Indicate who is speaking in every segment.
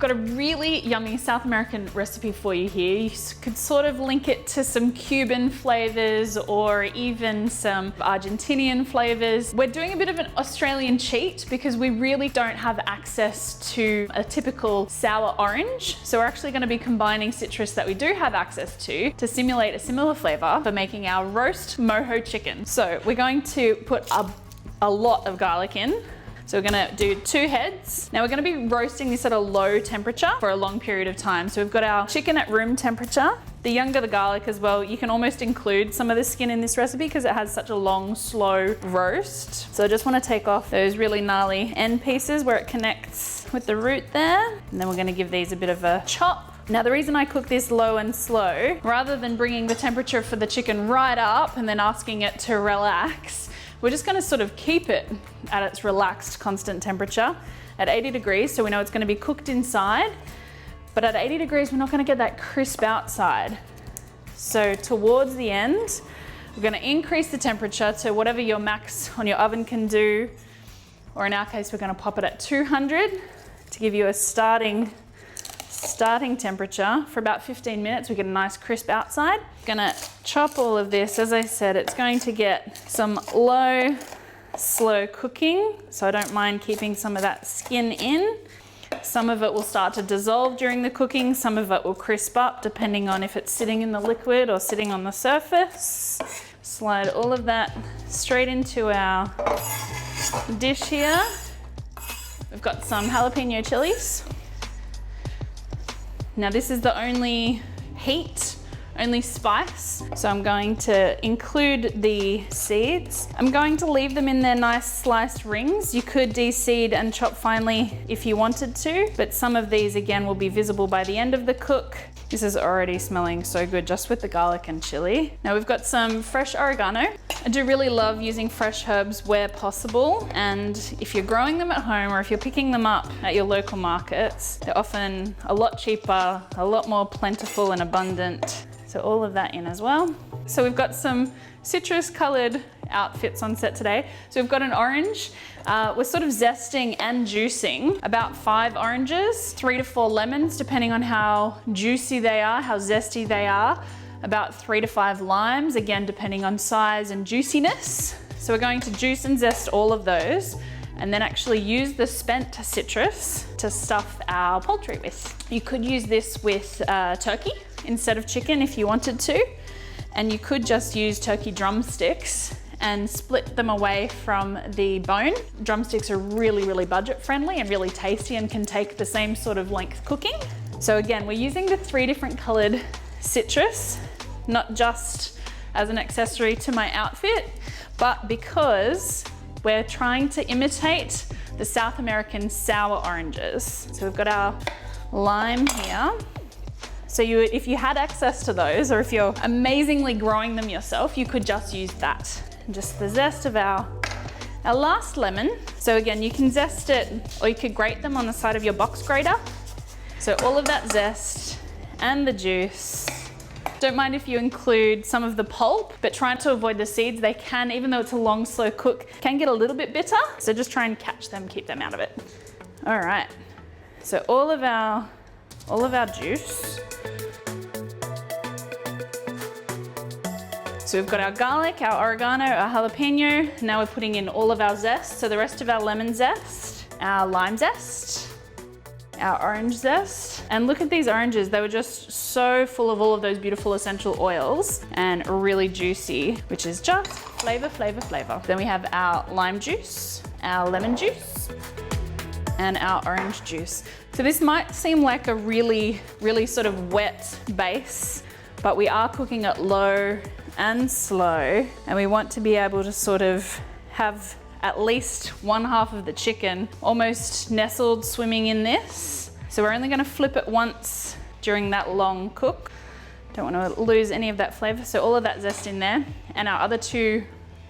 Speaker 1: got a really yummy South American recipe for you here. You could sort of link it to some Cuban flavors or even some Argentinian flavors. We're doing a bit of an Australian cheat because we really don't have access to a typical sour orange. So we're actually going to be combining citrus that we do have access to simulate a similar flavor for making our roast mojo chicken. So we're going to put a lot of garlic in. So we're gonna do 2 heads. Now we're gonna be roasting this at a low temperature for a long period of time. So we've got our chicken at room temperature. The younger the garlic as well, you can almost include some of the skin in this recipe because it has such a long, slow roast. So I just wanna take off those really gnarly end pieces where it connects with the root there. And then we're gonna give these a bit of a chop. Now the reason I cook this low and slow, rather than bringing the temperature for the chicken right up and then asking it to relax, we're just gonna sort of keep it at its relaxed constant temperature at 80 degrees. So we know it's gonna be cooked inside, but at 80 degrees, we're not gonna get that crisp outside. So towards the end, we're gonna increase the temperature to whatever your max on your oven can do, or in our case, we're gonna pop it at 200 to give you a starting temperature for about 15 minutes. We get a nice crisp outside. Gonna chop all of this. As I said, it's going to get some low, slow cooking. So I don't mind keeping some of that skin in. Some of it will start to dissolve during the cooking. Some of it will crisp up depending on if it's sitting in the liquid or sitting on the surface. Slide all of that straight into our dish here. We've got some jalapeno chilies. Now this is the only heat, only spice. So I'm going to include the seeds. I'm going to leave them in their nice sliced rings. You could de-seed and chop finely if you wanted to, but some of these again will be visible by the end of the cook. This is already smelling so good just with the garlic and chili. Now we've got some fresh oregano. I do really love using fresh herbs where possible, and if you're growing them at home or if you're picking them up at your local markets, they're often a lot cheaper, a lot more plentiful and abundant. So all of that in as well. So we've got some citrus colored outfits on set today. So we've got an orange. We're sort of zesting and juicing about 5 oranges, 3 to 4 lemons, depending on how juicy they are, how zesty they are. About 3 to 5 limes, again, depending on size and juiciness. So we're going to juice and zest all of those and then actually use the spent citrus to stuff our poultry with. You could use this with turkey instead of chicken if you wanted to. And you could just use turkey drumsticks and split them away from the bone. Drumsticks are really, really budget friendly and really tasty and can take the same sort of length cooking. So again, we're using the 3 different colored citrus, not just as an accessory to my outfit, but because we're trying to imitate the South American sour oranges. So we've got our lime here. So if you had access to those, or if you're amazingly growing them yourself, you could just use that. Just the zest of our last lemon. So again, you can zest it, or you could grate them on the side of your box grater. So all of that zest and the juice. Don't mind if you include some of the pulp, but try to avoid the seeds. They can, even though it's a long, slow cook, can get a little bit bitter. So just try and catch them, keep them out of it. All right, so all of our juice. So we've got our garlic, our oregano, our jalapeno. Now we're putting in all of our zest. So the rest of our lemon zest, our lime zest, our orange zest. And look at these oranges. They were just so full of all of those beautiful essential oils and really juicy, which is just flavor, flavor, flavor. Then we have our lime juice, our lemon juice, and our orange juice. So this might seem like a really, really sort of wet base, but we are cooking it low and slow, and we want to be able to sort of have at least 1/2 of the chicken almost nestled, swimming in this. So we're only gonna flip it once during that long cook. Don't want to lose any of that flavor. So all of that zest in there, and our other 2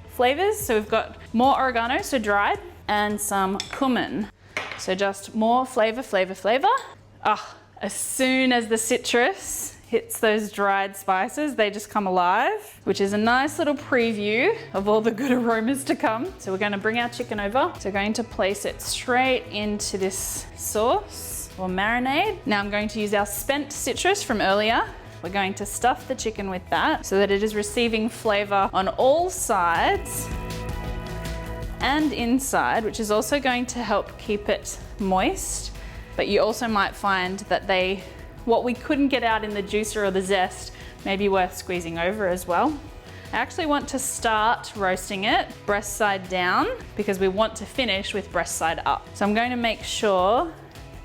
Speaker 1: flavors. So we've got more oregano, so dried, and some cumin. So just more flavor, flavor, flavor. As soon as the citrus hits those dried spices, they just come alive, which is a nice little preview of all the good aromas to come. So we're going to bring our chicken over. So we're going to place it straight into this sauce. or marinade. Now I'm going to use our spent citrus from earlier. We're going to stuff the chicken with that so that it is receiving flavor on all sides and inside, which is also going to help keep it moist. But you also might find that what we couldn't get out in the juicer or the zest may be worth squeezing over as well. I actually want to start roasting it breast side down because we want to finish with breast side up. So I'm going to make sure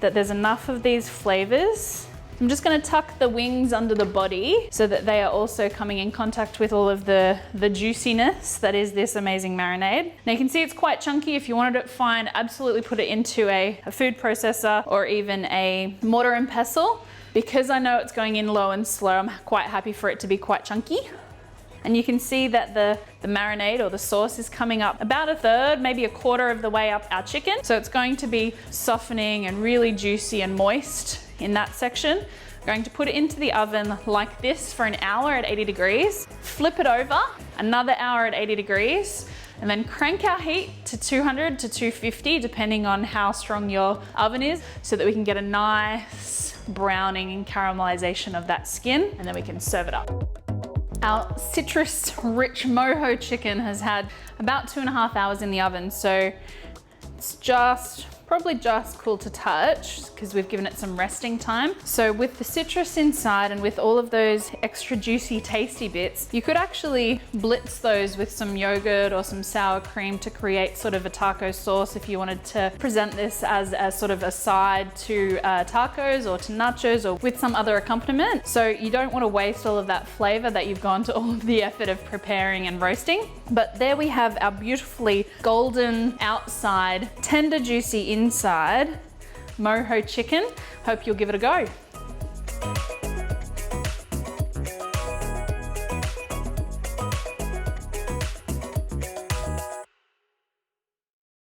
Speaker 1: that there's enough of these flavors. I'm just going to tuck the wings under the body so that they are also coming in contact with all of the juiciness that is this amazing marinade. Now you can see it's quite chunky. If you wanted it fine, absolutely put it into a food processor or even a mortar and pestle. Because I know it's going in low and slow, I'm quite happy for it to be quite chunky. And you can see that the marinade or the sauce is coming up about a third, maybe a quarter of the way up our chicken. So it's going to be softening and really juicy and moist in that section. I'm going to put it into the oven like this for an hour at 80 degrees, flip it over, another hour at 80 degrees, and then crank our heat to 200 to 250, depending on how strong your oven is, so that we can get a nice browning and caramelization of that skin, and then we can serve it up. Our citrus-rich mojo chicken has had about 2.5 hours in the oven, so it's probably just cool to touch because we've given it some resting time. So with the citrus inside and with all of those extra juicy, tasty bits, you could actually blitz those with some yogurt or some sour cream to create sort of a taco sauce if you wanted to present this as a sort of a side to tacos or to nachos or with some other accompaniment. So you don't want to waste all of that flavor that you've gone to all of the effort of preparing and roasting. But there we have our beautifully golden outside, tender, juicy inside mojo chicken. Hope you'll give it a go.